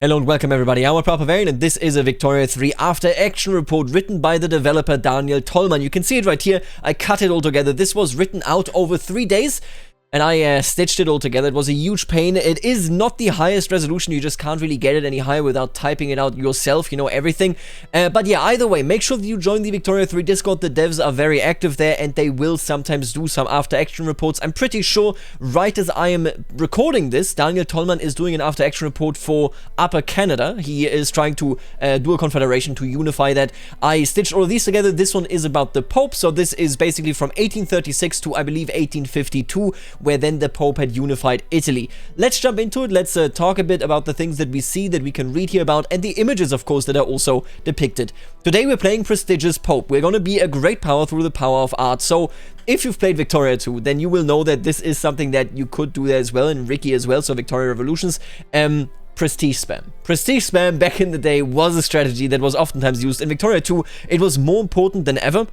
Hello and welcome everybody, I'm Papal, and this is a Victoria 3 after action report written by the developer Daniel Tollmann. You can see it right here, I cut it all together. This was written out over 3 days. And I stitched it all together. It was a huge pain. It is not the highest resolution. You just can't really get it any higher without typing it out yourself, you know, everything. But yeah, either way, make sure that you join the Victoria 3 Discord. The devs are very active there, and they will sometimes do some after-action reports. I'm pretty sure right as I am recording this, Daniel Tollmann is doing an after-action report for Upper Canada. He is trying to do a confederation to unify that. I stitched all of these together. This one is about the Pope. So this is basically from 1836 to, I believe, 1852. Where then the Pope had unified Italy. Let's jump into it. Let's talk a bit about the things that we see, that we can read here about, and the images, of course, that are also depicted. Today we're playing Prestigious Pope. We're going to be a great power through the power of art. So if you've played Victoria 2, then you will know that this is something that you could do there as well, and Ricky as well, so Victoria Revolutions. Prestige spam. Prestige spam back in the day was a strategy that was oftentimes used. In Victoria 2, it was more important than ever.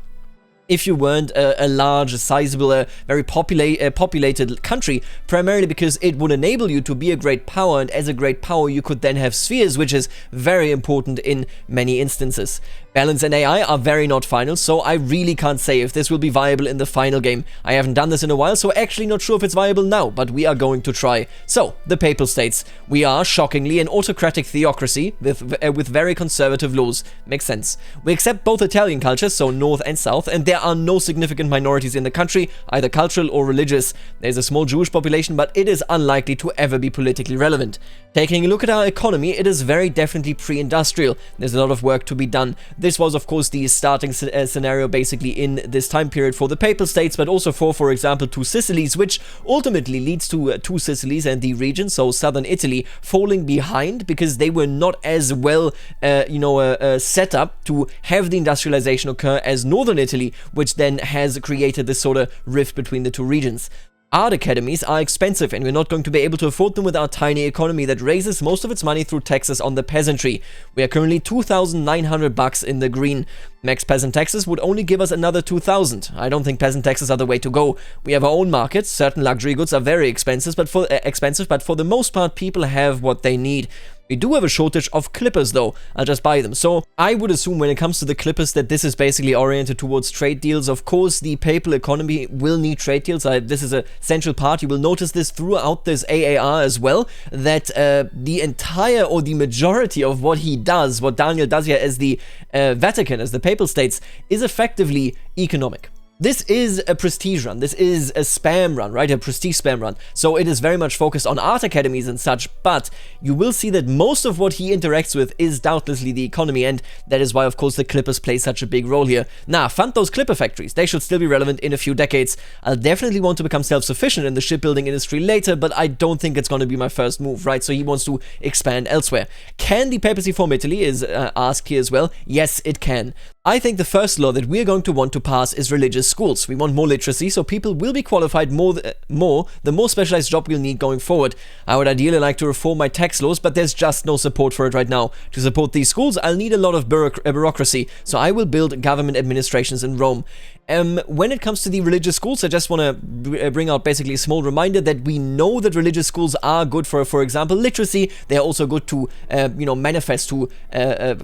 If you weren't a large, sizable, very populated country, primarily because it would enable you to be a great power, and as a great power you could then have spheres, which is very important in many instances. Balance and AI are very not final, so I really can't say if this will be viable in the final game. I haven't done this in a while, so actually not sure if it's viable now, but we are going to try. So, the Papal States. We are, shockingly, an autocratic theocracy with very conservative laws. Makes sense. We accept both Italian cultures, so North and South, and there are no significant minorities in the country, either cultural or religious. There's a small Jewish population, but it is unlikely to ever be politically relevant. Taking a look at our economy, it is very definitely pre-industrial. There's a lot of work to be done. This was, of course, the starting scenario basically in this time period for the Papal States, but also for example, two Sicilies, which ultimately leads to two Sicilies and the region, so southern Italy, falling behind because they were not as well, set up to have the industrialization occur as northern Italy, which then has created this sort of rift between the two regions. Art academies are expensive, and we're not going to be able to afford them with our tiny economy that raises most of its money through taxes on the peasantry. We are currently 2,900 bucks in the green. Max peasant taxes would only give us another 2,000. I don't think peasant taxes are the way to go. We have our own markets. Certain luxury goods are very expensive, but for the most part, people have what they need. We do have a shortage of clippers though, I'll just buy them. So I would assume when it comes to the clippers that this is basically oriented towards trade deals. Of course, the papal economy will need trade deals. This is a central part. You will notice this throughout this AAR as well, that the entire or the majority of what he does, what Daniel does here as the Vatican, as the Papal States, is effectively economic. This is a prestige run, this is a spam run, right? A prestige spam run. So it is very much focused on art academies and such, but you will see that most of what he interacts with is doubtlessly the economy, and that is why, of course, the clippers play such a big role here. Now, fund those clipper factories. They should still be relevant in a few decades. I'll definitely want to become self-sufficient in the shipbuilding industry later, but I don't think it's going to be my first move, right? So he wants to expand elsewhere. Can the papacy form Italy is asked here as well. Yes, it can. I think the first law that we're going to want to pass is religious schools. We want more literacy, so people will be qualified the more specialized job we'll need going forward. I would ideally like to reform my tax laws, but there's just no support for it right now. To support these schools, I'll need a lot of bureaucracy, so I will build government administrations in Rome. When it comes to the religious schools, I just want to bring out basically a small reminder that we know that religious schools are good for example, literacy. They are also good to, manifest, to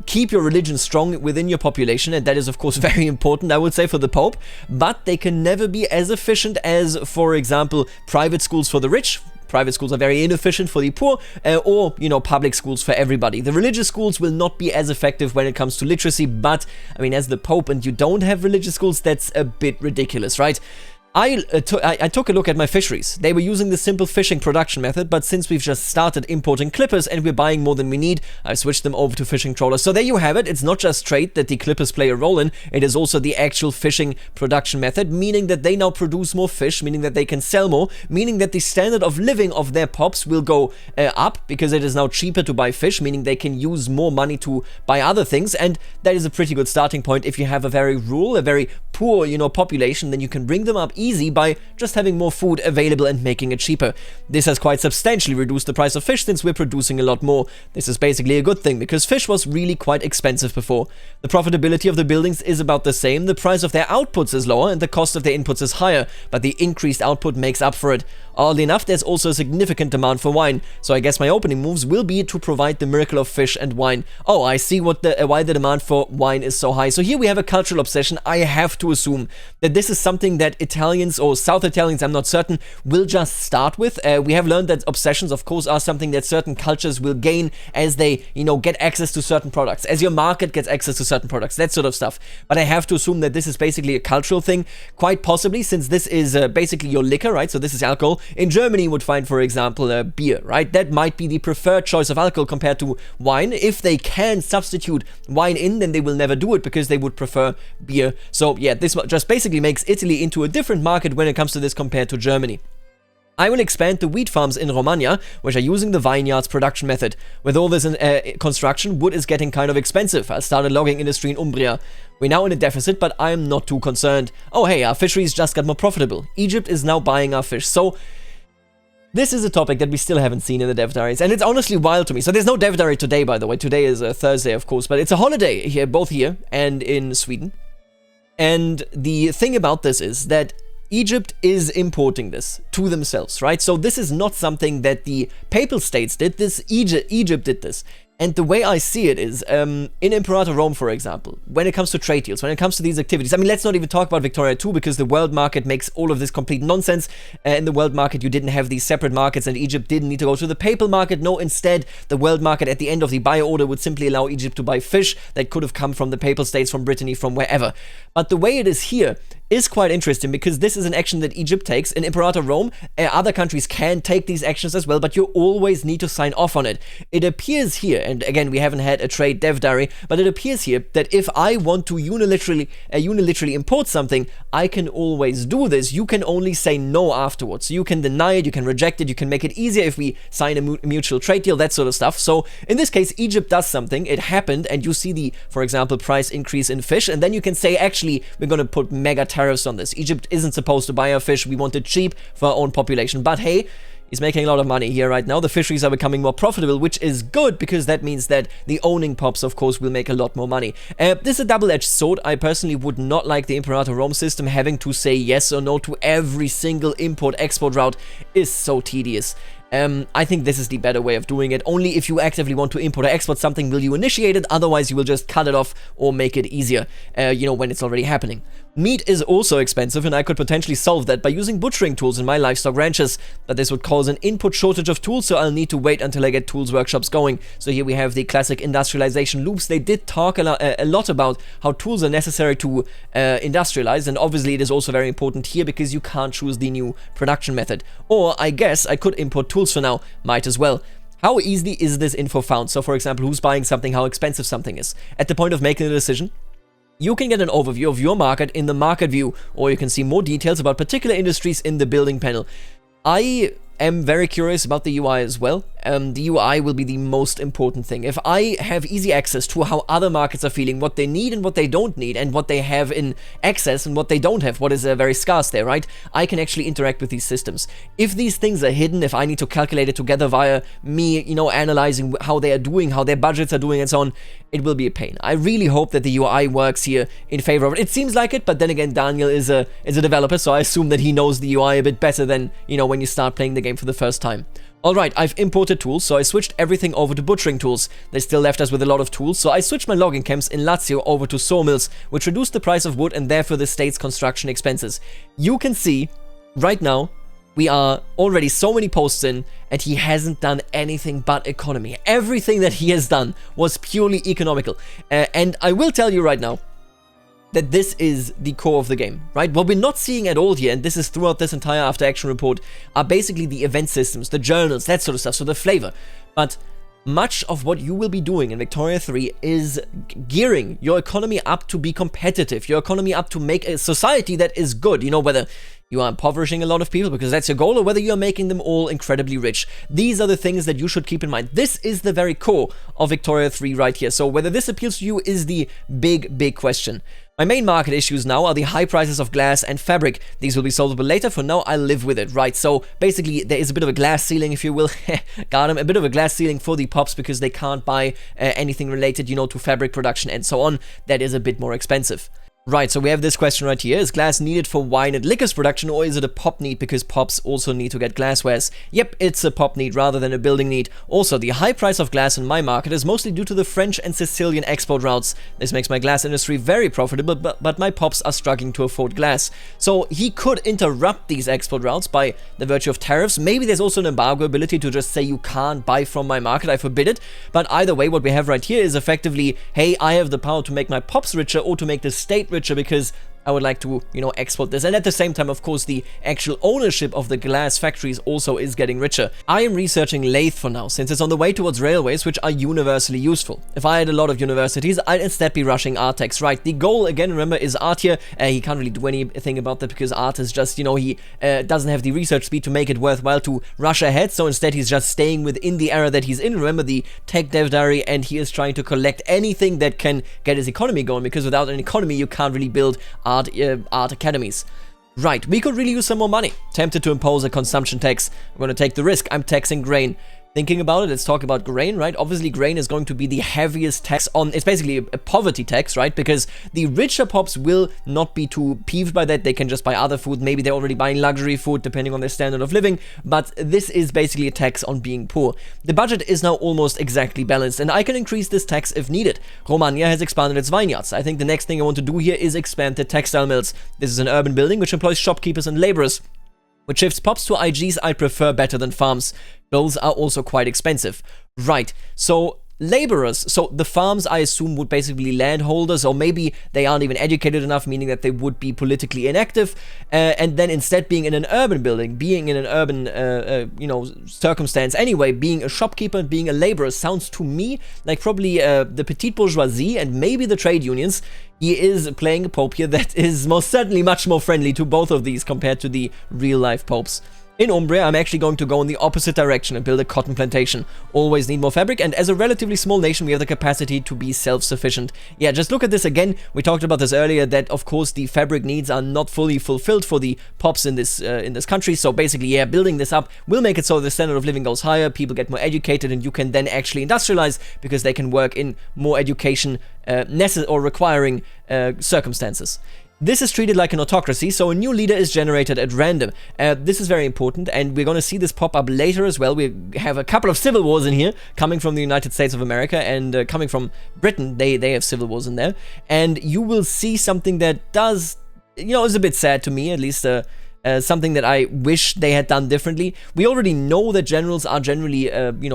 keep your religion strong within your population, and that is, of course, very important, I would say, for the Pope, but they can never be as efficient as, for example, private schools for the rich. Private schools are very inefficient for the poor, or, public schools for everybody. The religious schools will not be as effective when it comes to literacy, but, I mean, as the Pope and you don't have religious schools, that's a bit ridiculous, right? I took a look at my fisheries. They were using the simple fishing production method, but since we've just started importing clippers and we're buying more than we need, I switched them over to fishing trawlers. So there you have it. It's not just trade that the clippers play a role in, it is also the actual fishing production method, meaning that they now produce more fish, meaning that they can sell more, meaning that the standard of living of their pops will go up, because it is now cheaper to buy fish, meaning they can use more money to buy other things, and that is a pretty good starting point. If you have a very rural, a very poor, population, then you can bring them up easy by just having more food available and making it cheaper. This has quite substantially reduced the price of fish since we're producing a lot more. This is basically a good thing because fish was really quite expensive before. The profitability of the buildings is about the same, the price of their outputs is lower and the cost of their inputs is higher, but the increased output makes up for it. Oddly enough, there's also a significant demand for wine, so I guess my opening moves will be to provide the miracle of fish and wine. Oh, I see why the demand for wine is so high. So here we have a cultural obsession. I have to assume that this is something that Italians or South Italians, I'm not certain, will just start with. We have learned that obsessions, of course, are something that certain cultures will gain as they, get access to certain products, as your market gets access to certain products, that sort of stuff. But I have to assume that this is basically a cultural thing, quite possibly, since this is basically your liquor, right? So this is alcohol. In Germany, you would find, for example, beer, right? That might be the preferred choice of alcohol compared to wine. If they can substitute wine in, then they will never do it because they would prefer beer. So yeah, this just basically makes Italy into a different market when it comes to this compared to Germany. I will expand the wheat farms in Romagna, which are using the vineyards production method. With all this construction, wood is getting kind of expensive. I started logging industry in Umbria. We're now in a deficit, but I'm not too concerned. Oh hey, our fisheries just got more profitable. Egypt is now buying our fish. So this is a topic that we still haven't seen in the dev diaries, and it's honestly wild to me. So there's no dev diary today, by the way. Today is Thursday, of course, but it's a holiday here, both here and in Sweden. And the thing about this is that Egypt is importing this to themselves, right? So this is not something that the Papal States did. Egypt did this. And the way I see it is, in Imperator Rome, for example, when it comes to trade deals, when it comes to these activities, I mean, let's not even talk about Victoria 2 because the world market makes all of this complete nonsense. In the world market, you didn't have these separate markets and Egypt didn't need to go to the papal market. No, instead, the world market at the end of the buy order would simply allow Egypt to buy fish that could have come from the Papal States, from Brittany, from wherever. But the way it is here is quite interesting because this is an action that Egypt takes. In Imperator Rome, other countries can take these actions as well, but you always need to sign off on it. It appears here, and again, we haven't had a trade dev diary, but it appears here that if I want to unilaterally import something, I can always do this. You can only say no afterwards. You can deny it, you can reject it, you can make it easier if we sign a mutual trade deal, that sort of stuff. So in this case, Egypt does something, it happened, and you see the, for example, price increase in fish, and then you can say, actually, we're going to put mega tariffs on this. Egypt isn't supposed to buy our fish, we want it cheap for our own population. But hey, he's making a lot of money here right now. The fisheries are becoming more profitable, which is good because that means that the owning pops, of course, will make a lot more money. This is a double-edged sword. I personally would not like the Imperator Rome system. Having to say yes or no to every single import-export route is so tedious. I think this is the better way of doing it. Only if you actively want to import or export something will you initiate it, otherwise you will just cut it off or make it easier, when it's already happening. Meat is also expensive, and I could potentially solve that by using butchering tools in my livestock ranches, but this would cause an input shortage of tools, so I'll need to wait until I get tools workshops going. So here we have the classic industrialization loops. They did talk a lot about how tools are necessary to industrialize, and obviously it is also very important here because you can't choose the new production method. Or I guess I could import tools for now, might as well. How easily is this info found? So for example, who's buying something, how expensive something is. At the point of making a decision, you can get an overview of your market in the market view, or you can see more details about particular industries in the building panel. I am very curious about the UI as well. The UI will be the most important thing. If I have easy access to how other markets are feeling, what they need and what they don't need, and what they have in excess and what they don't have, what is very scarce there, right? I can actually interact with these systems. If these things are hidden, if I need to calculate it together via me, analyzing how they are doing, how their budgets are doing and so on, it will be a pain. I really hope that the UI works here in favor of it. It seems like it, but then again, Daniel is a developer, so I assume that he knows the UI a bit better than, when you start playing the game for the first time. Alright, I've imported tools, so I switched everything over to butchering tools. They still left us with a lot of tools, so I switched my logging camps in Lazio over to sawmills, which reduced the price of wood and therefore the state's construction expenses. You can see, right now, we are already so many posts in, and he hasn't done anything but economy. Everything that he has done was purely economical. And I will tell you right now, that this is the core of the game, right? What we're not seeing at all here, and this is throughout this entire after action report, are basically the event systems, the journals, that sort of stuff, so the flavor. But much of what you will be doing in Victoria 3 is gearing your economy up to be competitive, your economy up to make a society that is good, whether you are impoverishing a lot of people because that's your goal, or whether you are making them all incredibly rich. These are the things that you should keep in mind. This is the very core of Victoria 3 right here. So whether this appeals to you is the big question. My main market issues now are the high prices of glass and fabric. These will be solvable later. For now, I'll live with it, right? So basically, there is a bit of a glass ceiling, if you will. Got him. A bit of a glass ceiling for the pops because they can't buy anything related, to fabric production and so on. That is a bit more expensive. Right, so we have this question right here. Is glass needed for wine and liquors production, or is it a pop need because pops also need to get glasswares? Yep, it's a pop need rather than a building need. Also, the high price of glass in my market is mostly due to the French and Sicilian export routes. This makes my glass industry very profitable, but my pops are struggling to afford glass. So he could interrupt these export routes by the virtue of tariffs. Maybe there's also an embargo ability to just say you can't buy from my market, I forbid it. But either way, what we have right here is effectively, hey, I have the power to make my pops richer or to make the state richer because I would like to, export this. And at the same time, of course, the actual ownership of the glass factories also is getting richer. I am researching lathe for now, since it's on the way towards railways, which are universally useful. If I had a lot of universities, I'd instead be rushing Artex. Right, the goal, again, remember, is art here. He can't really do anything about that because art is just, he doesn't have the research speed to make it worthwhile to rush ahead. So instead, he's just staying within the era that he's in. Remember the tech dev diary, and he is trying to collect anything that can get his economy going, because without an economy, you can't really build art academies. Right, we could really use some more money. Tempted to impose a consumption tax. I'm going to take the risk. I'm taxing grain. Thinking about it, let's talk about grain, right? Obviously, grain is going to be the heaviest tax on... It's basically a poverty tax, right? Because the richer pops will not be too peeved by that. They can just buy other food. Maybe they're already buying luxury food, depending on their standard of living. But this is basically a tax on being poor. The budget is now almost exactly balanced, and I can increase this tax if needed. Romagna has expanded its vineyards. I think the next thing I want to do here is expand the textile mills. This is an urban building which employs shopkeepers and laborers. Which shifts pops to IGs I prefer better than farms. Those are also quite expensive. Right, so laborers, so the farms I assume would basically be landholders, or maybe they aren't even educated enough, meaning that they would be politically inactive, and then instead being in an urban building, being in an urban, circumstance anyway, being a shopkeeper and being a laborer sounds to me like probably the petite bourgeoisie and maybe the trade unions. He is playing a pope here that is most certainly much more friendly to both of these compared to the real-life popes. In Umbria, I'm actually going to go in the opposite direction and build a cotton plantation. Always need more fabric, and as a relatively small nation, we have the capacity to be self-sufficient. Yeah, just look at this again. We talked about this earlier, that of course the fabric needs are not fully fulfilled for the pops in this country. So basically, yeah, building this up will make it so the standard of living goes higher, people get more educated, and you can then actually industrialize because they can work in more education or requiring circumstances. This is treated like an autocracy, so a new leader is generated at random. This is very important, and we're going to see this pop up later as well. We have a couple of civil wars in here, coming from the United States of America and coming from Britain. They have civil wars in there. And you will see something that does, is a bit sad to me, at least something that I wish they had done differently. We already know that generals are generally,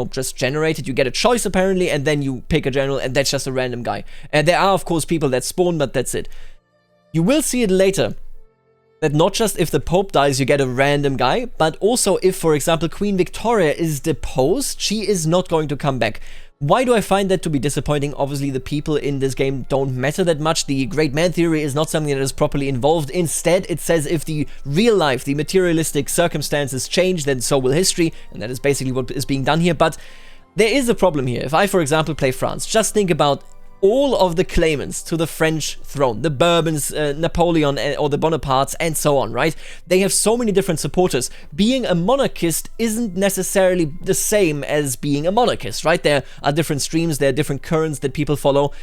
just generated. You get a choice, apparently, and then you pick a general, and that's just a random guy. There are, of course, people that spawn, but that's it. You will see it later, that not just if the Pope dies you get a random guy, but also if, for example, Queen Victoria is deposed, she is not going to come back. Why do I find that to be disappointing? Obviously, the people in this game don't matter that much. The great man theory is not something that is properly involved. Instead, it says if the real life, the materialistic circumstances change, then so will history, and that is basically what is being done here. But there is a problem here. If I, for example, play France, just think about all of the claimants to the French throne, the Bourbons, Napoleon, or the Bonapartes, and so on, right? They have so many different supporters. Being a monarchist isn't necessarily the same as being a monarchist, right? There are different streams, there are different currents that people follow,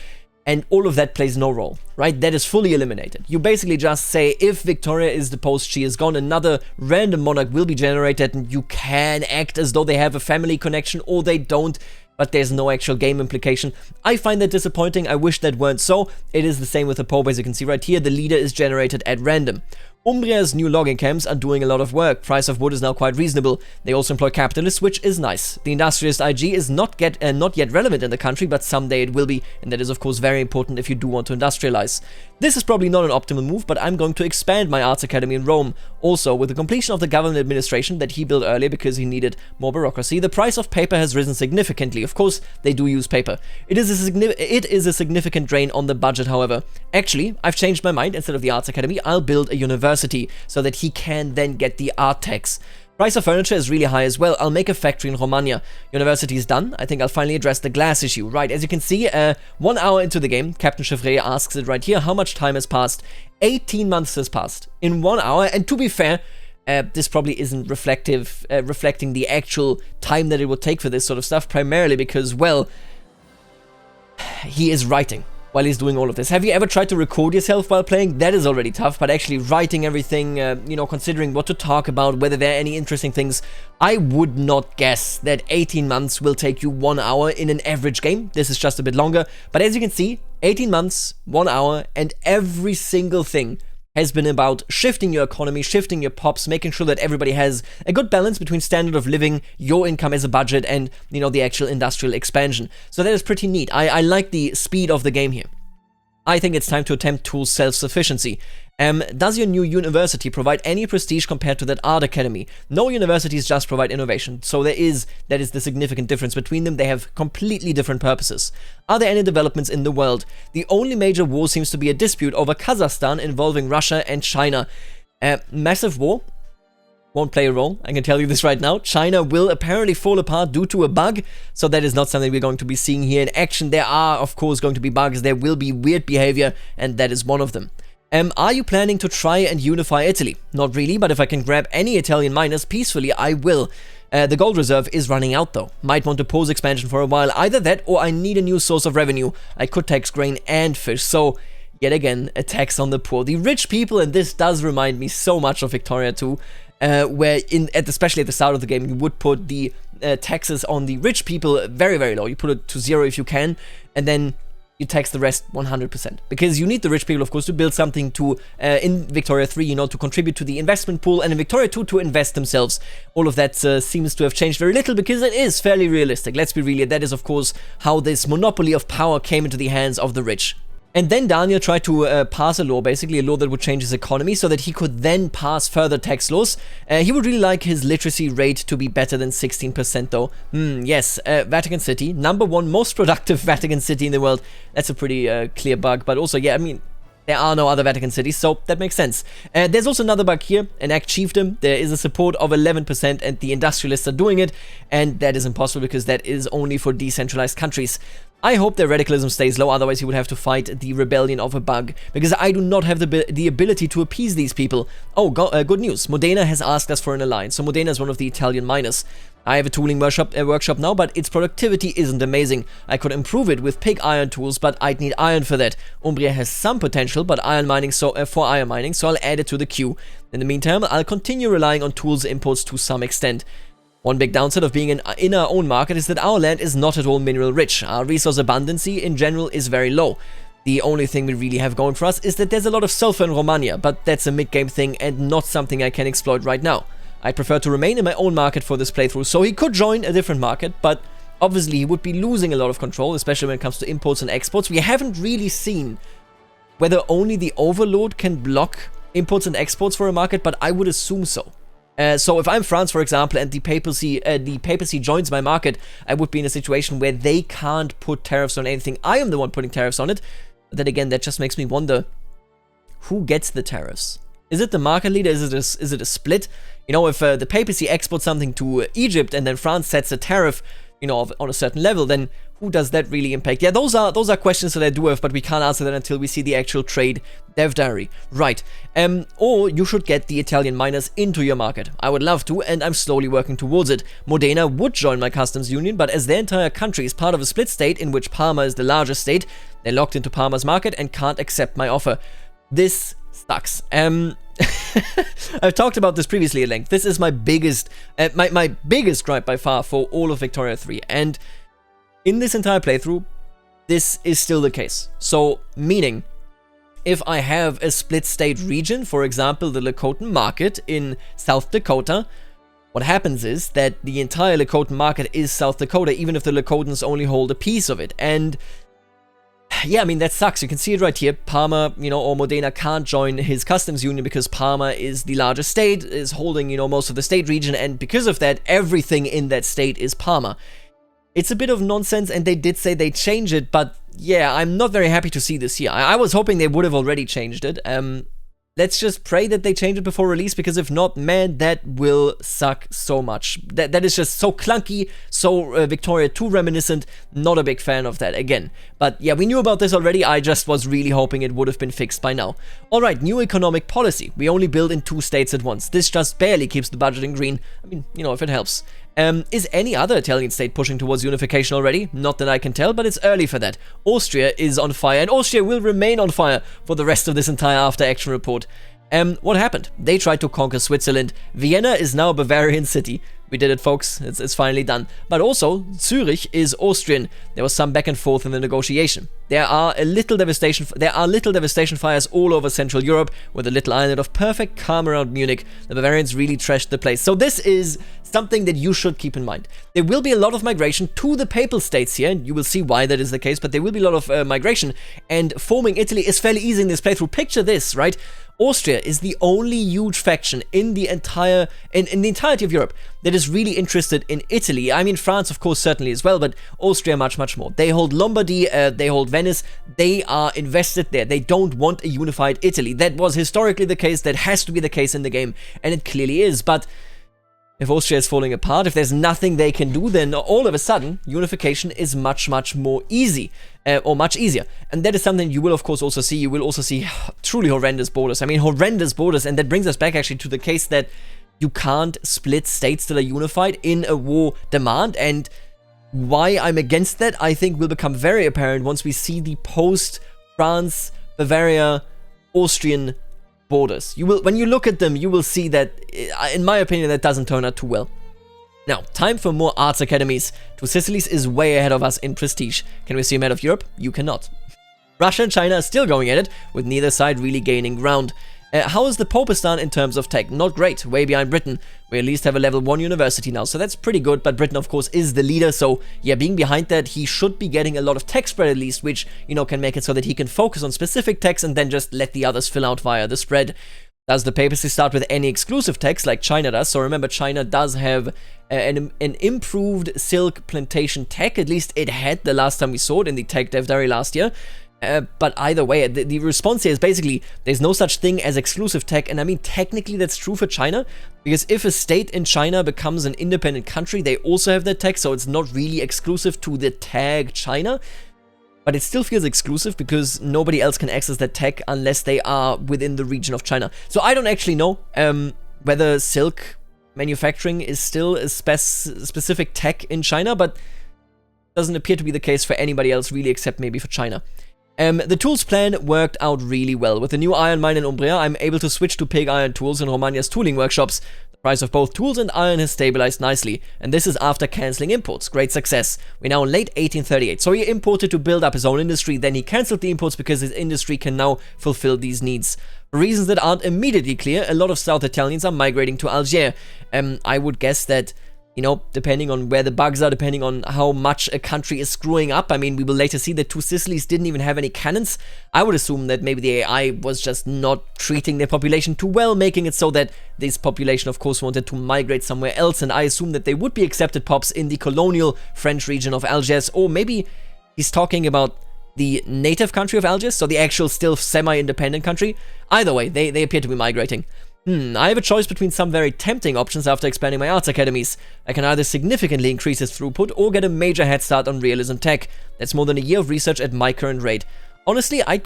and all of that plays no role, right? That is fully eliminated. You basically just say, if Victoria is deposed, she is gone, another random monarch will be generated, and you can act as though they have a family connection, or they don't, but there's no actual game implication. I find that disappointing. I wish that weren't so. It is the same with the Pope, as you can see right here. The leader is generated at random. Umbria's new logging camps are doing a lot of work. Price of wood is now quite reasonable. They also employ capitalists, which is nice. The industrialist IG is not yet relevant in the country, but someday it will be, and that is of course very important if you do want to industrialize. This is probably not an optimal move, but I'm going to expand my arts academy in Rome. Also, with the completion of the government administration that he built earlier because he needed more bureaucracy, the price of paper has risen significantly. Of course, they do use paper. It is a significant drain on the budget, however. Actually, I've changed my mind. Instead of the arts academy, I'll build a university so that he can then get the art tax. Price of furniture is really high as well. I'll make a factory in Romagna. University is done. I think I'll finally address the glass issue. Right, as you can see, 1 hour into the game, Captain Chevret asks it right here, how much time has passed? 18 months has passed in 1 hour, and to be fair, this probably isn't reflecting the actual time that it would take for this sort of stuff, primarily because, well, he is writing. while he's doing all of this. Have you ever tried to record yourself while playing? That is already tough, but actually writing everything, you know, considering what to talk about, whether there are any interesting things, I would not guess that 18 months will take you 1 hour in an average game. This is just a bit longer, but as you can see, 18 months, 1 hour, and every single thing has been about shifting your economy, shifting your pops, making sure that everybody has a good balance between standard of living, your income as a budget, and, you know, the actual industrial expansion. So that is pretty neat. I like the speed of the game here. I think it's time to attempt tool self-sufficiency. Does your new university provide any prestige compared to that art academy? No universities just provide innovation, so that is the significant difference between them. They have completely different purposes. Are there any developments in the world? The only major war seems to be a dispute over Kazakhstan involving Russia and China. Massive war. Won't play a role, I can tell you this right now. China will apparently fall apart due to a bug, so that is not something we're going to be seeing here in action. There are, of course, going to be bugs, there will be weird behavior, and that is one of them. Are you planning to try and unify Italy? Not really, but if I can grab any Italian miners peacefully, I will. The gold reserve is running out though. Might want to pause expansion for a while. Either that or I need a new source of revenue. I could tax grain and fish, so yet again, a tax on the poor. The rich people, and this does remind me so much of Victoria 2, where especially at the start of the game, you would put the taxes on the rich people very, very low. You put it to 0 if you can, and then you tax the rest 100%. Because you need the rich people, of course, to build something to, in Victoria 3, you know, to contribute to the investment pool, and in Victoria 2 to invest themselves. All of that seems to have changed very little, because it is fairly realistic. Let's be real, that is, of course, how this monopoly of power came into the hands of the rich. And then Daniel tried to pass a law, basically a law that would change his economy so that he could then pass further tax laws. He would really like his literacy rate to be better than 16% though. Yes, Vatican City, #1 most productive Vatican City in the world. That's a pretty clear bug, but also, yeah, I mean, there are no other Vatican cities, so that makes sense. There's also another bug here, enact chiefdom. There is a support of 11% and the industrialists are doing it, and that is impossible because that is only for decentralized countries. I hope their radicalism stays low, otherwise he would have to fight the rebellion of a bug, because I do not have the ability to appease these people. Oh, good news. Modena has asked us for an alliance, so Modena is one of the Italian miners. I have a tooling workshop now, but its productivity isn't amazing. I could improve it with pig iron tools, but I'd need iron for that. Umbria has some potential, but iron mining for iron mining, so I'll add it to the queue. In the meantime, I'll continue relying on tools imports to some extent. One big downside of being in our own market is that our land is not at all mineral rich. Our resource abundancy in general is very low. The only thing we really have going for us is that there's a lot of sulfur in Romania, but that's a mid-game thing and not something I can exploit right now. I prefer to remain in my own market for this playthrough, so he could join a different market, but obviously he would be losing a lot of control, especially when it comes to imports and exports. We haven't really seen whether only the Overlord can block imports and exports for a market, but I would assume so. So if I'm France, for example, and the papacy joins my market, I would be in a situation where they can't put tariffs on anything. I am the one putting tariffs on it. But then again, that just makes me wonder, who gets the tariffs? Is it the market leader? Is it a split? You know, if the papacy exports something to Egypt and then France sets a tariff, you know, on a certain level, then who does that really impact? Yeah, those are questions that I do have, but we can't answer that until we see the actual trade dev diary. Right. Or you should get the Italian miners into your market. I would love to, and I'm slowly working towards it. Modena would join my customs union, but as their entire country is part of a split state in which Parma is the largest state, they're locked into Parma's market and can't accept my offer. This sucks. I've talked about this previously at length. This is my biggest, my biggest gripe by far for all of Victoria 3, and in this entire playthrough, this is still the case. So, meaning, if I have a split state region, for example, the Lakotan market in South Dakota, what happens is that the entire Lakotan market is South Dakota, even if the Lakotans only hold a piece of it. And yeah, I mean, that sucks. You can see it right here. Parma, you know, or Modena can't join his customs union because Parma is the largest state, is holding, you know, most of the state region, and because of that, everything in that state is Parma. It's a bit of nonsense, and they did say they change it, but yeah, I'm not very happy to see this here. I was hoping they would have already changed it. Let's just pray that they change it before release, because if not, man, that will suck so much. That is just so clunky, so Victoria 2 reminiscent. Not a big fan of that again. But yeah, we knew about this already. I just was really hoping it would have been fixed by now. Alright, new economic policy. We only build in 2 states at once. This just barely keeps the budget in green. I mean, you know, if it helps. Is any other Italian state pushing towards unification already? Not that I can tell, but it's early for that. Austria is on fire, and Austria will remain on fire for the rest of this entire after-action report. What happened? They tried to conquer Switzerland. Vienna is now a Bavarian city. We did it, folks. It's finally done. But also, Zurich is Austrian. There was some back and forth in the negotiation. There are little devastation fires all over Central Europe, with a little island of perfect calm around Munich. The Bavarians really trashed the place. So this is something that you should keep in mind. There will be a lot of migration to the Papal States here, and you will see why that is the case, but there will be a lot of migration, and forming Italy is fairly easy in this playthrough. Picture this, right? Austria is the only huge faction in the entirety of Europe that is really interested in Italy. I mean, France, of course, certainly as well, but Austria much, much more. They hold Lombardy, they hold Venice, they are invested there. They don't want a unified Italy. That was historically the case, that has to be the case in the game, and it clearly is. But if Austria is falling apart, if there's nothing they can do, then all of a sudden, unification is much, much more easy, or much easier. And that is something you will, of course, also see. You will also see truly horrendous borders. I mean, horrendous borders, and that brings us back, actually, to the case that you can't split states that are unified in a war demand, and why I'm against that, I think, will become very apparent once we see the post-France, Bavaria, Austrian borders. You will, when you look at them, you will see that, in my opinion, that doesn't turn out too well. Now, time for more arts academies. Two Sicilies is way ahead of us in prestige. Can we see them ahead of Europe? You cannot. Russia and China are still going at it, with neither side really gaining ground. How is the Popistan in terms of tech? Not great, way behind Britain. We at least have a level 1 university now, so that's pretty good, but Britain, of course, is the leader, so yeah, being behind that, he should be getting a lot of tech spread at least, which, you know, can make it so that he can focus on specific techs and then just let the others fill out via the spread. Does the papacy start with any exclusive techs like China does? So remember, China does have an improved silk plantation tech, at least it had the last time we saw it in the tech dev diary last year. But either way, the response here is basically, there's no such thing as exclusive tech, and I mean, technically that's true for China, because if a state in China becomes an independent country, they also have their tech, so it's not really exclusive to the tag China, but it still feels exclusive because nobody else can access that tech unless they are within the region of China. So I don't actually know whether silk manufacturing is still a specific tech in China, but doesn't appear to be the case for anybody else really, except maybe for China. The tools plan worked out really well. With the new iron mine in Umbria, I'm able to switch to pig iron tools in Romagna's tooling workshops. The price of both tools and iron has stabilized nicely, and this is after cancelling imports. Great success. We're now in late 1838, so he imported to build up his own industry, then he cancelled the imports because his industry can now fulfill these needs. For reasons that aren't immediately clear, a lot of South Italians are migrating to Algiers. I would guess that, you know, depending on where the bugs are, depending on how much a country is screwing up. I mean, we will later see that Two Sicilies didn't even have any cannons. I would assume that maybe the AI was just not treating their population too well, making it so that this population, of course, wanted to migrate somewhere else, and I assume that they would be accepted pops in the colonial French region of Algiers, or maybe he's talking about the native country of Algiers, so the actual still semi-independent country. Either way, they appear to be migrating. I have a choice between some very tempting options after expanding my arts academies. I can either significantly increase its throughput or get a major head start on realism tech. That's more than a year of research at my current rate. Honestly, I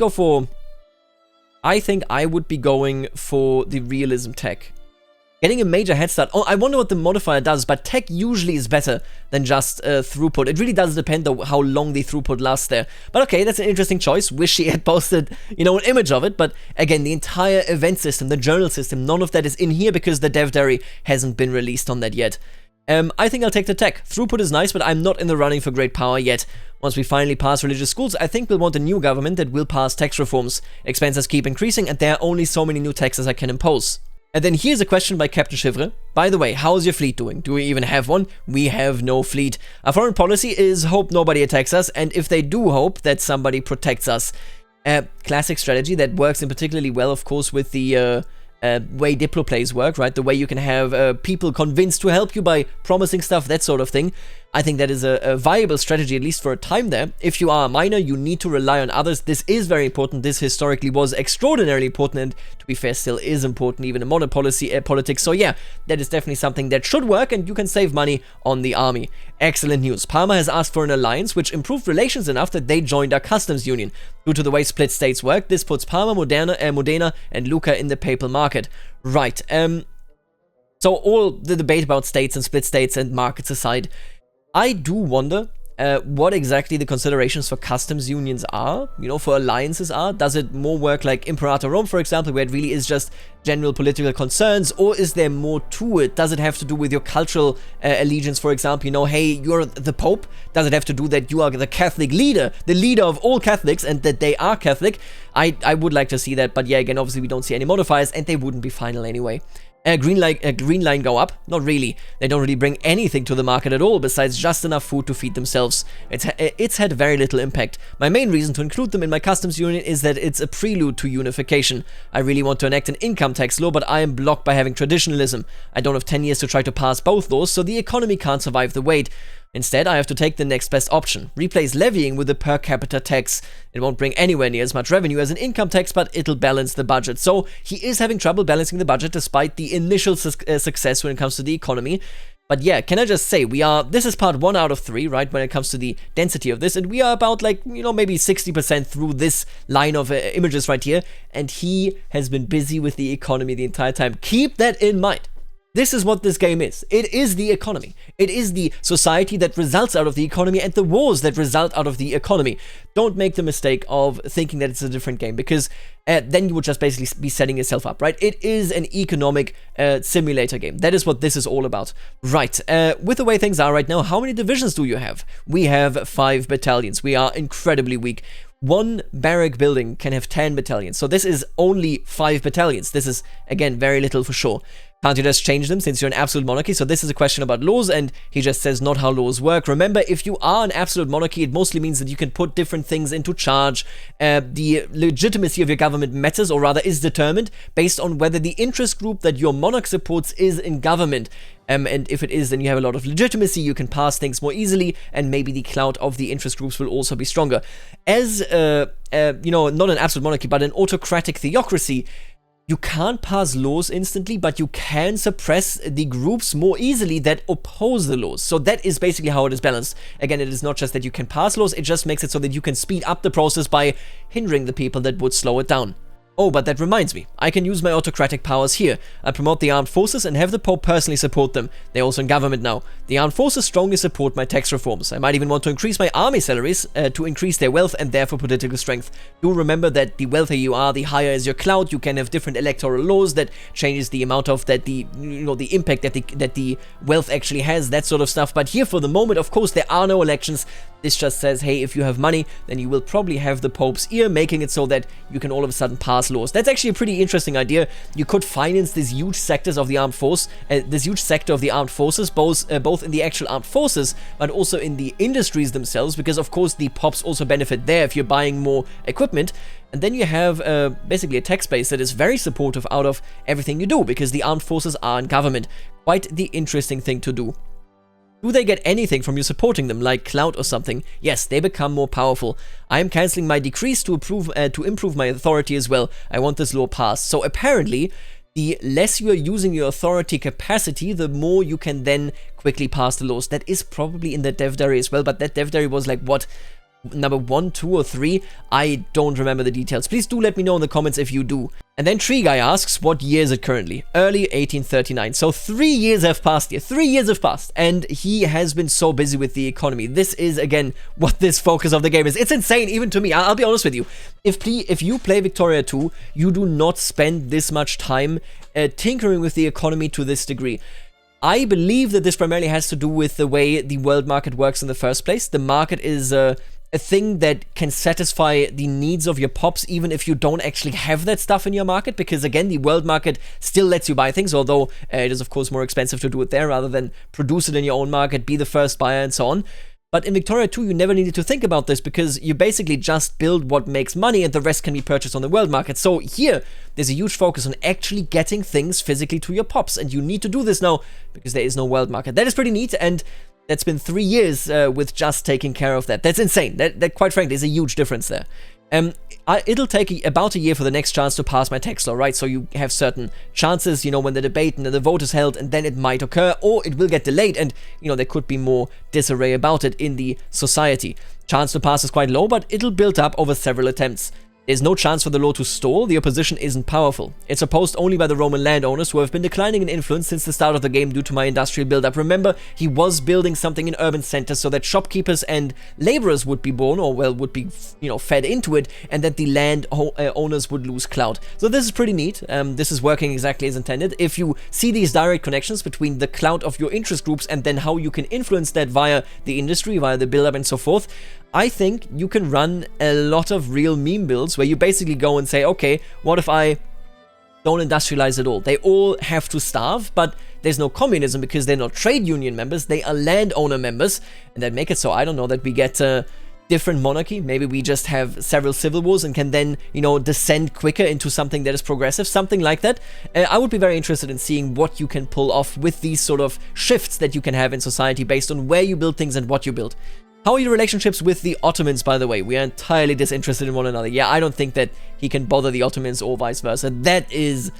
think I would be going for the realism tech. Getting a major head start. Oh, I wonder what the modifier does, but tech usually is better than just throughput. It really does depend on how long the throughput lasts there. But okay, that's an interesting choice. Wish she had posted, you know, an image of it. But again, the entire event system, the journal system, none of that is in here because the dev diary hasn't been released on that yet. I think I'll take the tech. Throughput is nice, but I'm not in the running for great power yet. Once we finally pass religious schools, I think we'll want a new government that will pass tax reforms. Expenses keep increasing, and there are only so many new taxes I can impose. And then here's a question by Captain Chivre. By the way, how's your fleet doing? Do we even have one? We have no fleet. Our foreign policy is hope nobody attacks us, and if they do, hope that somebody protects us. Classic strategy that works in particularly well, of course, with the way Diplo plays work, right? The way you can have people convinced to help you by promising stuff, that sort of thing. I think that is a viable strategy, at least for a time there. If you are a miner, you need to rely on others. This is very important. This historically was extraordinarily important, and to be fair, still is important, even in modern politics. So yeah, that is definitely something that should work, and you can save money on the army. Excellent news. Parma has asked for an alliance, which improved relations enough that they joined our customs union. Due to the way split states work, this puts Parma, Modena, and Lucca in the papal market. Right, So all the debate about states and split states and markets aside, I do wonder what exactly the considerations for customs unions are, for alliances are. Does it more work like Imperator Rome, for example, where it really is just general political concerns, or is there more to it? Does it have to do with your cultural allegiance, for example, hey, you're the Pope? Does it have to do that you are the Catholic leader, the leader of all Catholics, and that they are Catholic? I would like to see that, but yeah, again, obviously we don't see any modifiers, and they wouldn't be final anyway. Green line go up? Not really. They don't really bring anything to the market at all besides just enough food to feed themselves. It's had very little impact. My main reason to include them in my customs union is that it's a prelude to unification. I really want to enact an income tax law, but I am blocked by having traditionalism. I don't have 10 years to try to pass both laws, so the economy can't survive the wait. Instead, I have to take the next best option. Replace levying with a per capita tax. It won't bring anywhere near as much revenue as an income tax, but it'll balance the budget. So he is having trouble balancing the budget despite the initial success when it comes to the economy. But yeah, can I just say, this is part 1 out of 3, right, when it comes to the density of this, and we are about maybe 60% through this line of images right here, and he has been busy with the economy the entire time. Keep that in mind. This is what this game is. It is the economy. It is the society that results out of the economy and the wars that result out of the economy. Don't make the mistake of thinking that it's a different game, because then you would just basically be setting yourself up, right? It is an economic simulator game. That is what this is all about. Right, with the way things are right now, how many divisions do you have? We have 5 battalions. We are incredibly weak. One barrack building can have 10 battalions. So this is only 5 battalions. This is, again, very little for sure. Can't you just change them since you're an absolute monarchy? So this is a question about laws, and he just says not how laws work. Remember, if you are an absolute monarchy, it mostly means that you can put different things into charge. The legitimacy of your government matters, or rather is determined, based on whether the interest group that your monarch supports is in government. And if it is, then you have a lot of legitimacy, you can pass things more easily, and maybe the clout of the interest groups will also be stronger. As, not an absolute monarchy, but an autocratic theocracy, you can't pass laws instantly, but you can suppress the groups more easily that oppose the laws. So that is basically how it is balanced. Again, it is not just that you can pass laws, it just makes it so that you can speed up the process by hindering the people that would slow it down. Oh, but that reminds me, I can use my autocratic powers here. I promote the armed forces and have the Pope personally support them. They're also in government now. The armed forces strongly support my tax reforms. I might even want to increase my army salaries to increase their wealth and therefore political strength. Do remember that the wealthier you are, the higher is your clout. You can have different electoral laws that changes the amount of the impact that the wealth actually has, that sort of stuff. But here for the moment, of course, there are no elections. This just says, hey, if you have money, then you will probably have the Pope's ear, making it so that you can all of a sudden pass laws. That's actually a pretty interesting idea. You could finance these huge sectors of the armed force, this huge sector of the armed forces, both in the actual armed forces, but also in the industries themselves, because of course the Pops also benefit there if you're buying more equipment. And then you have basically a tax base that is very supportive out of everything you do, because the armed forces are in government. Quite the interesting thing to do. Do they get anything from you supporting them, like clout or something? Yes, they become more powerful. I am cancelling my decrees to improve my authority as well. I want this law passed. So apparently, the less you are using your authority capacity, the more you can then quickly pass the laws. That is probably in the dev diary as well, but that dev diary was like, what, number 1, 2, or 3? I don't remember the details. Please do let me know in the comments if you do. And then Tree Guy asks, what year is it currently? Early 1839. So 3 years have passed here. 3 years have passed. And he has been so busy with the economy. This is, again, what this focus of the game is. It's insane, even to me. I'll be honest with you. If you play Victoria 2, you do not spend this much time tinkering with the economy to this degree. I believe that this primarily has to do with the way the world market works in the first place. The market is a thing that can satisfy the needs of your pops even if you don't actually have that stuff in your market, because again, the world market still lets you buy things, although it is of course more expensive to do it there rather than produce it in your own market, be the first buyer and so on. But in Victoria 2, you never needed to think about this because you basically just build what makes money and the rest can be purchased on the world market. So here, there's a huge focus on actually getting things physically to your pops, and you need to do this now because there is no world market. That is pretty neat, and that's been 3 years with just taking care of that. That's insane. That quite frankly, is a huge difference there. It'll take about a year for the next chance to pass my tax law, right? So you have certain chances, when the debate and the vote is held, and then it might occur, or it will get delayed, and, there could be more disarray about it in the society. Chance to pass is quite low, but it'll build up over several attempts. There's no chance for the law to stall, the opposition isn't powerful. It's opposed only by the Roman landowners who have been declining in influence since the start of the game due to my industrial buildup. Remember, he was building something in urban centers so that shopkeepers and laborers would be born, or well, would be, fed into it, and that the land owners would lose clout. So this is pretty neat. This is working exactly as intended. If you see these direct connections between the clout of your interest groups and then how you can influence that via the industry, via the buildup and so forth, I think you can run a lot of real meme builds where you basically go and say, okay, what if I don't industrialize at all? They all have to starve, but there's no communism because they're not trade union members, they are landowner members, and that make it so, I don't know, that we get a different monarchy. Maybe we just have several civil wars and can then, descend quicker into something that is progressive, something like that. I would be very interested in seeing what you can pull off with these sort of shifts that you can have in society based on where you build things and what you build. How are your relationships with the Ottomans, by the way? We are entirely disinterested in one another. Yeah, I don't think that he can bother the Ottomans or vice versa. That is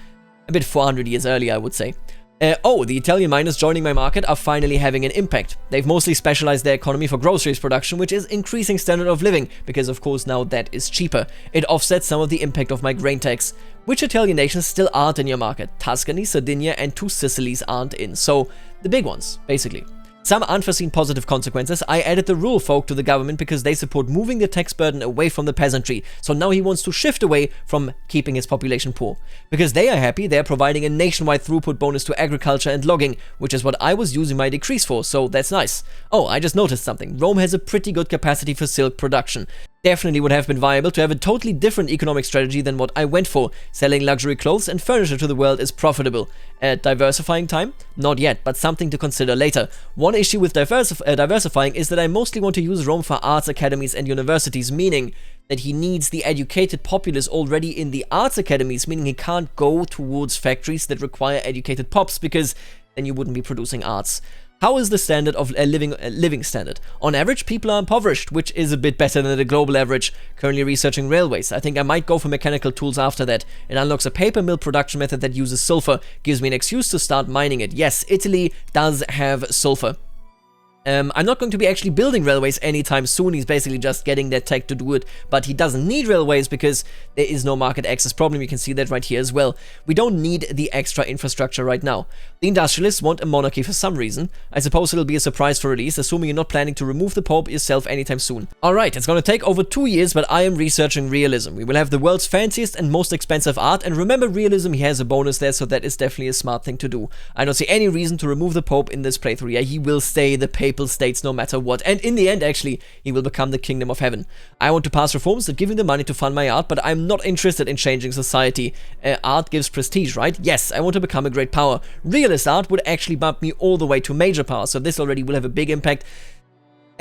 a bit 400 years early, I would say. The Italian miners joining my market are finally having an impact. They've mostly specialized their economy for groceries production, which is increasing standard of living, because of course now that is cheaper. It offsets some of the impact of my grain tax. Which Italian nations still aren't in your market? Tuscany, Sardinia, and 2 Sicilies aren't in. So, the big ones, basically. Some unforeseen positive consequences. I added the rural folk to the government because they support moving the tax burden away from the peasantry. So now he wants to shift away from keeping his population poor. Because they are happy, they are providing a nationwide throughput bonus to agriculture and logging, which is what I was using my decrees for, so that's nice. Oh, I just noticed something. Rome has a pretty good capacity for silk production. Definitely would have been viable to have a totally different economic strategy than what I went for. Selling luxury clothes and furniture to the world is profitable. Diversifying time? Not yet, but something to consider later. One issue with diversifying is that I mostly want to use Rome for arts academies and universities, meaning that he needs the educated populace already in the arts academies, meaning he can't go towards factories that require educated pops, because then you wouldn't be producing arts. How is the standard of a living standard? On average, people are impoverished, which is a bit better than the global average. Currently researching railways. I think I might go for mechanical tools after that. It unlocks a paper mill production method that uses sulfur. Gives me an excuse to start mining it. Yes, Italy does have sulfur. I'm not going to be actually building railways anytime soon. He's basically just getting that tech to do it, but he doesn't need railways because there is no market access problem. You can see that right here as well. We don't need the extra infrastructure right now. The industrialists want a monarchy for some reason. I suppose it'll be a surprise for release, assuming you're not planning to remove the Pope yourself anytime soon. Alright, it's going to take over 2 years, but I am researching realism. We will have the world's fanciest and most expensive art, and remember, realism, he has a bonus there, so that is definitely a smart thing to do. I don't see any reason to remove the Pope in this playthrough. Yeah, he will stay the Papal States no matter what, and in the end, actually, he will become the kingdom of heaven. I want to pass reforms that give him the money to fund my art, but I'm not interested in changing society. Art gives prestige, right? Yes, I want to become a great power. Realist art would actually bump me all the way to major power, so this already will have a big impact.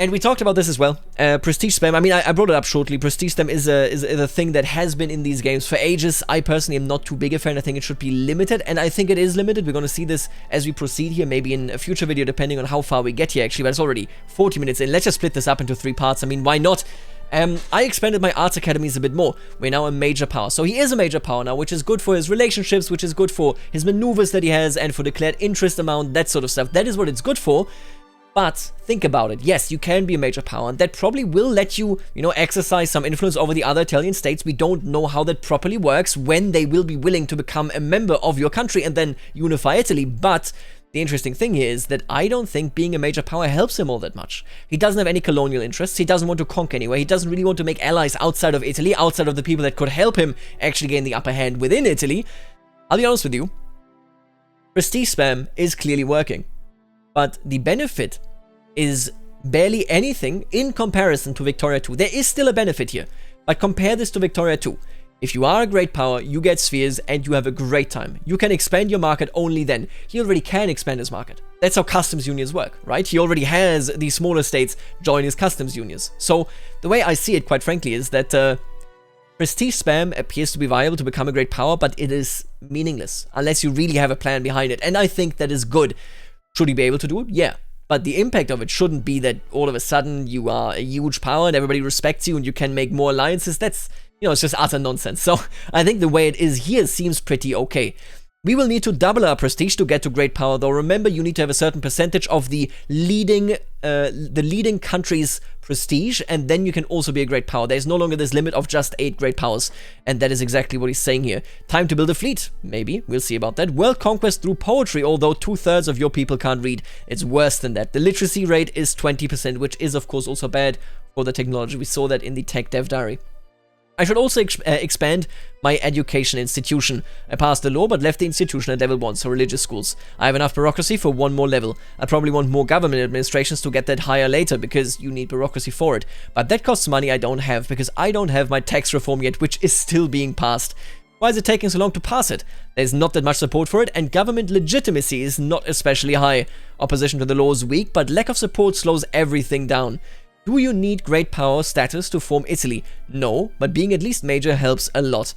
And we talked about this as well. Prestige spam, I mean, I brought it up shortly. Prestige spam is a thing that has been in these games for ages. I personally am not too big a fan. I think it should be limited, and I think it is limited. We're going to see this as we proceed here, maybe in a future video, depending on how far we get here, actually, but it's already 40 minutes in. Let's just split this up into 3 parts. I mean, why not? I expanded my arts academies a bit more. We're now a major power. So he is a major power now, which is good for his relationships, which is good for his maneuvers that he has, and for declared interest amount, that sort of stuff. That is what it's good for. But think about it. Yes, you can be a major power, and that probably will let you, exercise some influence over the other Italian states. We don't know how that properly works, when they will be willing to become a member of your country and then unify Italy. But the interesting thing here is that I don't think being a major power helps him all that much. He doesn't have any colonial interests. He doesn't want to conquer anywhere. He doesn't really want to make allies outside of Italy, outside of the people that could help him actually gain the upper hand within Italy. I'll be honest with you. Prestige spam is clearly working. But the benefit is barely anything in comparison to Victoria 2. There is still a benefit here, but compare this to Victoria 2. If you are a great power, you get spheres and you have a great time. You can expand your market only then. He already can expand his market. That's how customs unions work, right? He already has the smaller states join his customs unions. So the way I see it, quite frankly, is that prestige spam appears to be viable to become a great power, but it is meaningless unless you really have a plan behind it. And I think that is good. Should he be able to do it? Yeah. But the impact of it shouldn't be that all of a sudden you are a huge power and everybody respects you and you can make more alliances. That's, it's just utter nonsense. So I think the way it is here seems pretty okay. We will need to double our prestige to get to great power, though. Remember, you need to have a certain percentage of the leading country's prestige, and then you can also be a great power. There's no longer this limit of just 8 great powers, and that is exactly what he's saying here. Time to build a fleet. Maybe. We'll see about that. World conquest through poetry, although 2/3 of your people can't read. It's worse than that. The literacy rate is 20%, which is, of course, also bad for the technology. We saw that in the tech dev diary. I should also expand my education institution. I passed the law but left the institution at level 1, so religious schools. I have enough bureaucracy for 1 more level. I probably want more government administrations to get that higher later, because you need bureaucracy for it. But that costs money I don't have, because I don't have my tax reform yet, which is still being passed. Why is it taking so long to pass it? There's not that much support for it, and government legitimacy is not especially high. Opposition to the law is weak, but lack of support slows everything down. Do you need great power status to form Italy? No, but being at least major helps a lot.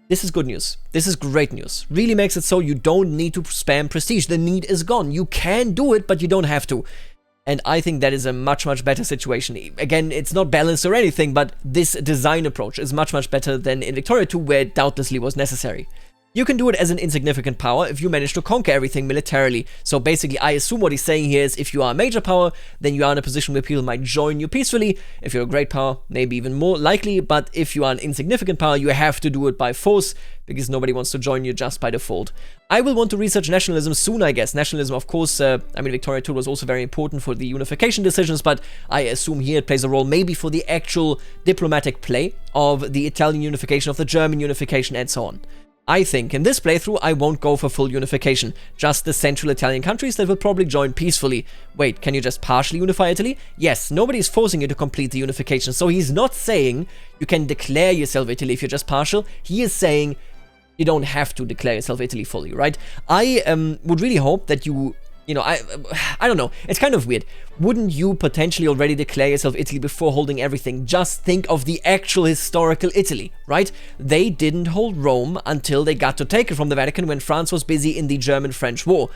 This is good news. This is great news. Really makes it so you don't need to spam prestige. The need is gone. You can do it, but you don't have to. And I think that is a much, much better situation. Again, it's not balanced or anything, but this design approach is much, much better than in Victoria 2, where it doubtlessly was necessary. You can do it as an insignificant power if you manage to conquer everything militarily. So basically, I assume what he's saying here is if you are a major power, then you are in a position where people might join you peacefully. If you're a great power, maybe even more likely. But if you are an insignificant power, you have to do it by force, because nobody wants to join you just by default. I will want to research nationalism soon, I guess. Nationalism, of course, Victoria 2 was also very important for the unification decisions, but I assume here it plays a role maybe for the actual diplomatic play of the Italian unification, of the German unification, and so on. I think in this playthrough I won't go for full unification, just the central Italian countries that will probably join peacefully. Wait, can you just partially unify Italy? Yes, nobody's forcing you to complete the unification, so he's not saying you can declare yourself Italy if you're just partial. He is saying you don't have to declare yourself Italy fully, right? I would really hope that you know, I don't know, it's kind of weird. Wouldn't you potentially already declare yourself Italy before holding everything? Just think of the actual historical Italy, right? They didn't hold Rome until they got to take it from the Vatican when France was busy in the German-French War.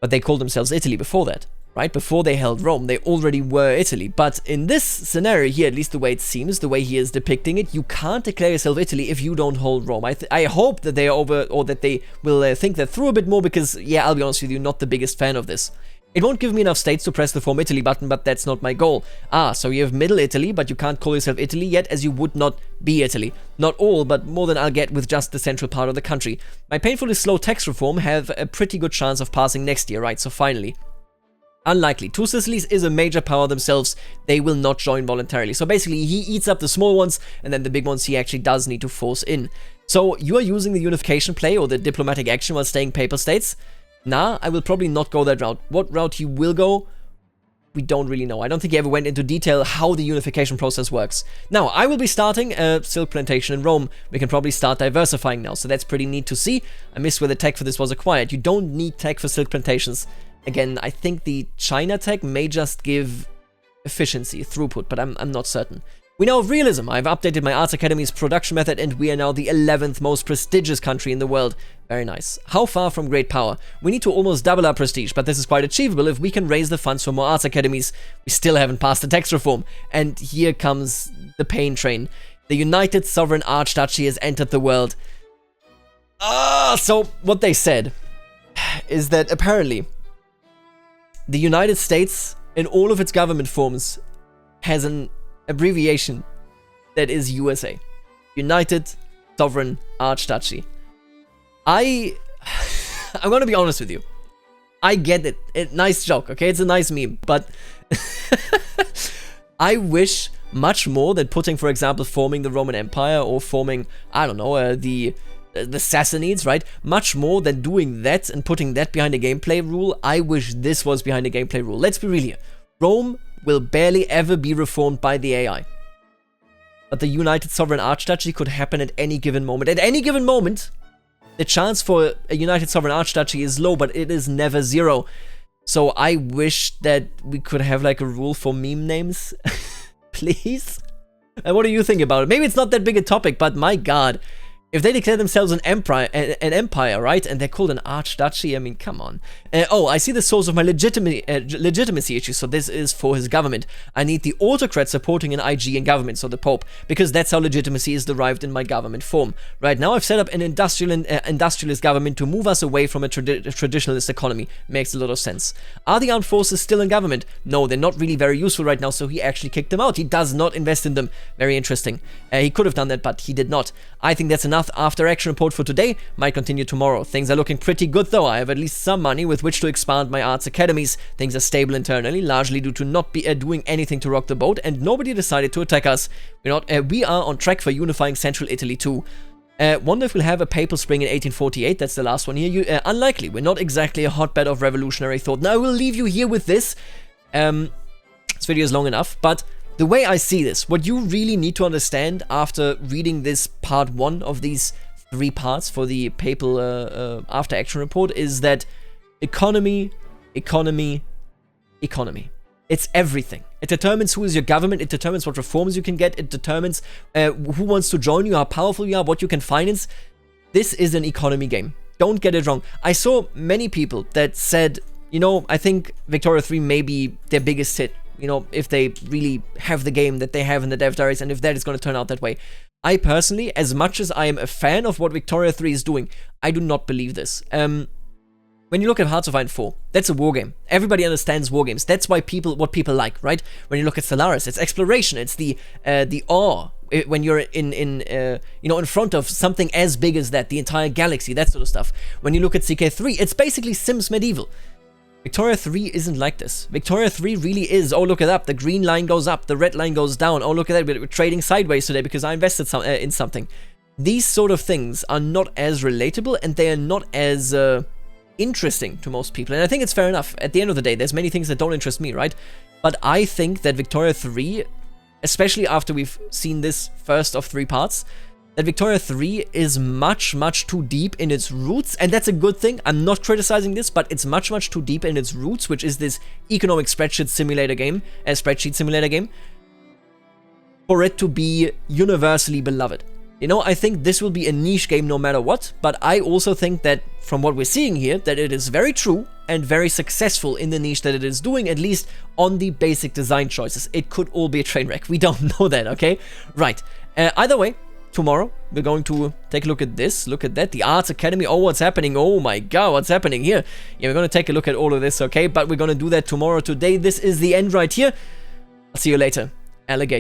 But they called themselves Italy before that, right? Before they held Rome, they already were Italy. But in this scenario here, at least the way it seems, the way he is depicting it, you can't declare yourself Italy if you don't hold Rome. I hope that they are that they will think that through a bit more, because, yeah, I'll be honest with you, not the biggest fan of this. It won't give me enough states to press the Form Italy button, but that's not my goal. So you have Middle Italy, but you can't call yourself Italy yet, as you would not be Italy. Not all, but more than I'll get with just the central part of the country. My painfully slow tax reform have a pretty good chance of passing next year, right? So finally. Unlikely. 2 Sicilies is a major power themselves. They will not join voluntarily. So basically, he eats up the small ones, and then the big ones he actually does need to force in. So you are using the unification play or the diplomatic action while staying paper states? Nah, I will probably not go that route. What route he will go, we don't really know. I don't think he ever went into detail how the unification process works. Now, I will be starting a silk plantation in Rome. We can probably start diversifying now, so that's pretty neat to see. I missed where the tech for this was acquired. You don't need tech for silk plantations. Again, I think the China tech may just give efficiency, throughput, but I'm not certain. We now have realism. I've updated my Arts Academy's production method, and we are now the 11th most prestigious country in the world. Very nice. How far from great power? We need to almost double our prestige, but this is quite achievable if we can raise the funds for more Arts Academies. We still haven't passed the tax reform. And here comes the pain train. The United Sovereign Archduchy has entered the world. So what they said is that apparently the United States, in all of its government forms, has an abbreviation that is USA. United Sovereign Archduchy. I'm gonna be honest with you. I get it. Nice joke, okay? It's a nice meme, but I wish much more than putting, for example, forming the Roman Empire or forming, I don't know, the Sassanids, right? Much more than doing that and putting that behind a gameplay rule, I wish this was behind a gameplay rule. Let's be real here. Rome will barely ever be reformed by the AI. But the United Sovereign Archduchy could happen at any given moment. At any given moment, the chance for a United Sovereign Archduchy is low, but it is never zero. So I wish that we could have like a rule for meme names. Please? And what do you think about it? Maybe it's not that big a topic, but my god. If they declare themselves an empire, right, and they're called an archduchy, I mean, come on. Oh, I see the source of my legitimacy issue, so this is for his government. I need the autocrat supporting an IG in government, so the Pope, because that's how legitimacy is derived in my government form. Right now, I've set up an industrialist government to move us away from a traditionalist economy. Makes a lot of sense. Are the armed forces still in government? No, they're not really very useful right now, so he actually kicked them out. He does not invest in them. Very interesting. He could have done that, but he did not. I think that's enough. After action report for today, might continue tomorrow. Things are looking pretty good though. I have at least some money with which to expand my arts academies. Things are stable internally, largely due to not doing anything to rock the boat, and nobody decided to attack us. We are on track for unifying central Italy too. Wonder if we'll have a papal spring in 1848. That's the last one here. Unlikely. We're not exactly a hotbed of revolutionary thought. Now I will leave you here with this. This video is long enough, but the way I see this, what you really need to understand after reading this part 1 of these 3 parts for the papal after action report is that economy. It's everything. It determines who is your government, it determines what reforms you can get, it determines who wants to join you, how powerful you are, what you can finance. This is an economy game. Don't get it wrong. I saw many people that said, I think Victoria 3 may be their biggest hit. If they really have the game that they have in the dev diaries, and if that is going to turn out that way. I personally, as much as I am a fan of what Victoria 3 is doing, I do not believe this. When you look at Hearts of Iron 4, that's a war game. Everybody understands war games. That's why what people like, right? When you look at Stellaris, it's exploration. It's the awe. When you're in front of something as big as that, the entire galaxy, that sort of stuff. When you look at CK3, it's basically Sims Medieval. Victoria 3 isn't like this. Victoria 3 really is, oh look at that, the green line goes up, the red line goes down, oh look at that, we're trading sideways today because I invested in something. These sort of things are not as relatable and they are not as interesting to most people, and I think it's fair enough. At the end of the day, there's many things that don't interest me, right? But I think that Victoria 3, especially after we've seen this first of 3 parts, that Victoria 3 is much too deep in its roots, and that's a good thing. I'm not criticizing this, but it's much too deep in its roots, which is this economic spreadsheet simulator game, for it to be universally beloved. I think this will be a niche game no matter what, but I also think that from what we're seeing here, that it is very true and very successful in the niche that it is doing, at least on the basic design choices. It could all be a train wreck. We don't know that, okay? Right. Either way, tomorrow, we're going to take a look at this, look at that, the Arts Academy. Oh, what's happening? Oh my god, what's happening here? Yeah, we're going to take a look at all of this, okay? But we're going to do that tomorrow. Today, this is the end right here. I'll see you later. Alligator.